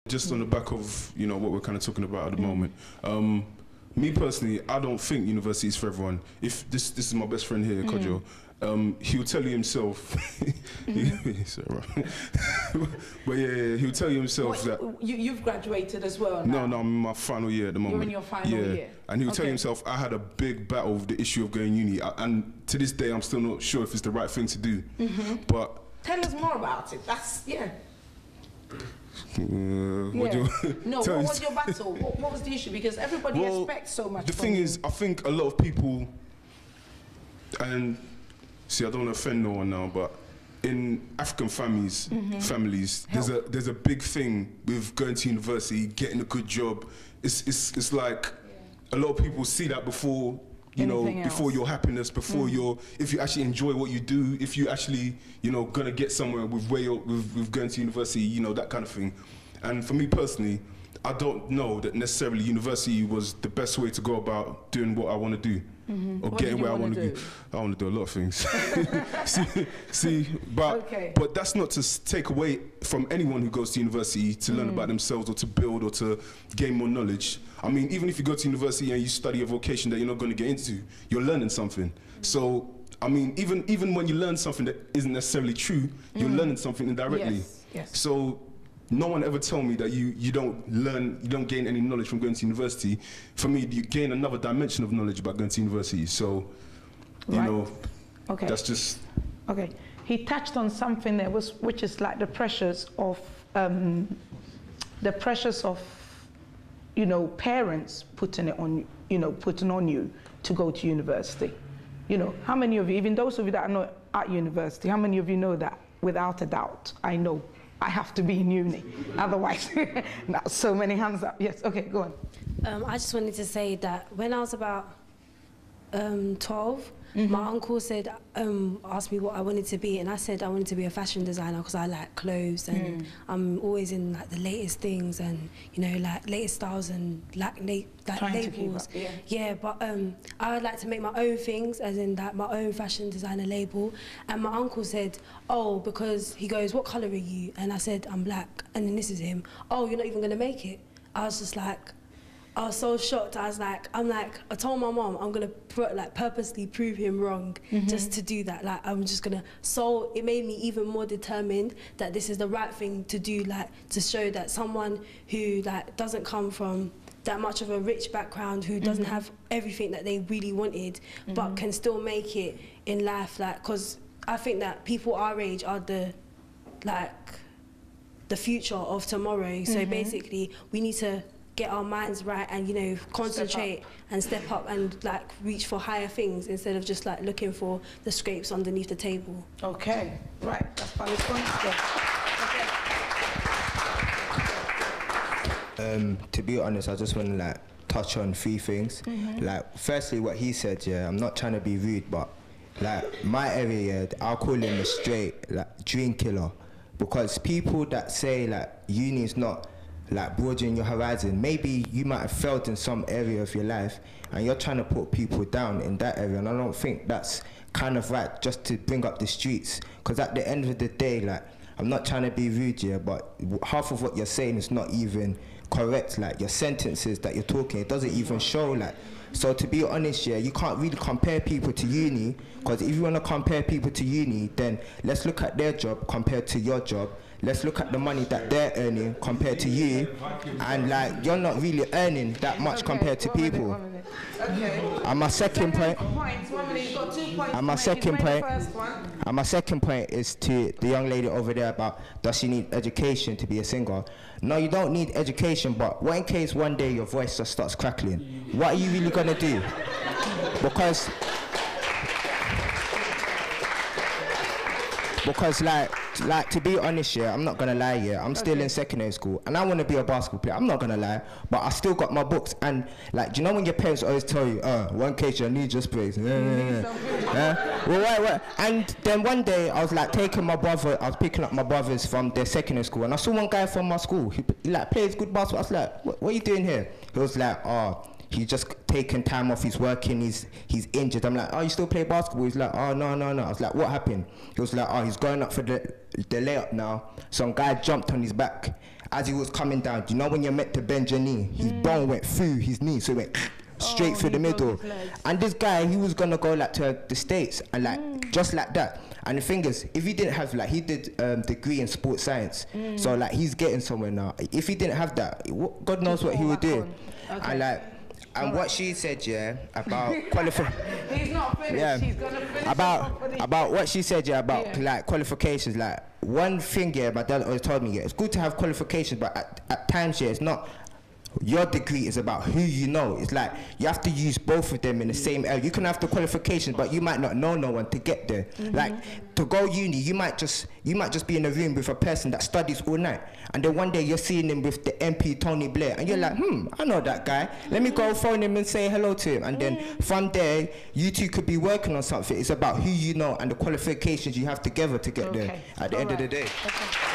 Just on the back of, you know, what we're kind of talking about at the moment. Me personally, I don't think university is for everyone. If this is my best friend here, Kojo, he'll tell you himself. But yeah, he'll tell you himself that you've graduated as well now? No, I'm in my final year at the moment. You're in your final year. And he'll tell you himself, I had a big battle with the issue of going uni, and to this day, I'm still not sure if it's the right thing to do. But tell us more about it. That's no, what was your battle? What was the issue? Because everybody expects so much. The thing is, I think a lot of people, and see, I don't want to offend no one now, but in African families, there's a big thing with going to university, getting a good job. It's like a lot of people see that before. You know, before your happiness, before if you actually enjoy what you do, if you actually, you know, gonna get somewhere with with going to university, you know, that kind of thing. And for me personally, I don't know that necessarily university was the best way to go about doing what I want to do, or getting where I want to do. I want to do a lot of things. But that's not to take away from anyone who goes to university to learn about themselves or to build or to gain more knowledge. I mean, even if you go to university and you study a vocation that you're not going to get into, you're learning something. So, I mean, even when you learn something that isn't necessarily true, you're learning something indirectly. Yes. So, no one ever told me that you don't gain any knowledge from going to university. For me, you gain another dimension of knowledge about going to university. So, you know, that's just... Okay. He touched on something there, which is like the pressures of, you know, parents putting it on, you know, putting on you to go to university. You know, how many of you, even those of you that are not at university, how many of you know that without a doubt, I know I have to be in uni, otherwise, not so many hands up. Yes, okay, go on. I just wanted to say that when I was about 12, my uncle said, asked me what I wanted to be, and I said I wanted to be a fashion designer because I like clothes and I'm always in like the latest things and, you know, like latest styles and like labels. But I would like to make my own things, as in like my own fashion designer label. And my uncle said, oh, because he goes, what colour are you? And I said, I'm black. And then this is him, oh, you're not even going to make it. I was just like, I was so shocked. I told my mom I'm gonna purposely prove him wrong just to do that. Like I'm just gonna. So it made me even more determined that this is the right thing to do. Like to show that someone who like doesn't come from that much of a rich background, who doesn't have everything that they really wanted, but can still make it in life. Like, cause I think that people our age are the future of tomorrow. So basically, we need to get our minds right and, you know, concentrate and step up and like reach for higher things instead of just like looking for the scrapes underneath the table. Okay, right, that's my response. To be honest, I just want to like touch on 3 things. Like, firstly, what he said, I'm not trying to be rude, but like my area, I'll call him a straight like dream killer, because people that say like uni is not like broadening your horizon, maybe you might have failed in some area of your life and you're trying to put people down in that area, and I don't think that's kind of right just to bring up the streets, because at the end of the day, like, I'm not trying to be rude here, but half of what you're saying is not even correct. Like your sentences that you're talking, it doesn't even show. Like, so to be honest, you can't really compare people to uni, because if you want to compare people to uni, then let's look at their job compared to your job. Let's look at the money that they're earning compared to you, and like you're not really earning that much compared to people. And my second point, my second point is to the young lady over there about, does she need education to be a singer? No, you don't need education, but what in case one day your voice just starts crackling? What are you really gonna do? Because like to be honest, I'm not gonna lie, I'm still in secondary school and I want to be a basketball player. I'm not gonna lie, but I still got my books, and like, do you know when your parents always tell you, one case you need just praise. Well, and then one day I was like picking up my brothers from their secondary school, and I saw one guy from my school, he like plays good basketball. I was like, what are you doing here? He was like, he's just taking time off, he's working, he's injured. I'm like, oh, you still play basketball? He's like, oh, no. I was like, what happened? He was like, oh, he's going up for the layup now. Some guy jumped on his back as he was coming down. Do you know when you're meant to bend your knee? His bone went through his knee, so it went straight through the middle. And this guy, he was gonna go like to the States and like just like that. And the thing is, if he didn't have like, he did degree in sports science, so like he's getting somewhere now. If he didn't have that, God knows what he would do. And like, and what she said, about qualification. He's not finished. Yeah, He's gonna finish about what she said, about like qualifications. Like one thing, my dad always told me, it's good to have qualifications, but at times, it's not. Your degree is about who you know. It's like you have to use both of them in the same area. You can have the qualifications, but you might not know no one to get there. Like to go uni, you might just be in a room with a person that studies all night, and then one day you're seeing him with the MP Tony Blair, and you're like, I know that guy. Let me go phone him and say hello to him, and then from there you two could be working on something. It's about who you know and the qualifications you have together to get there. At the end of the day. Okay.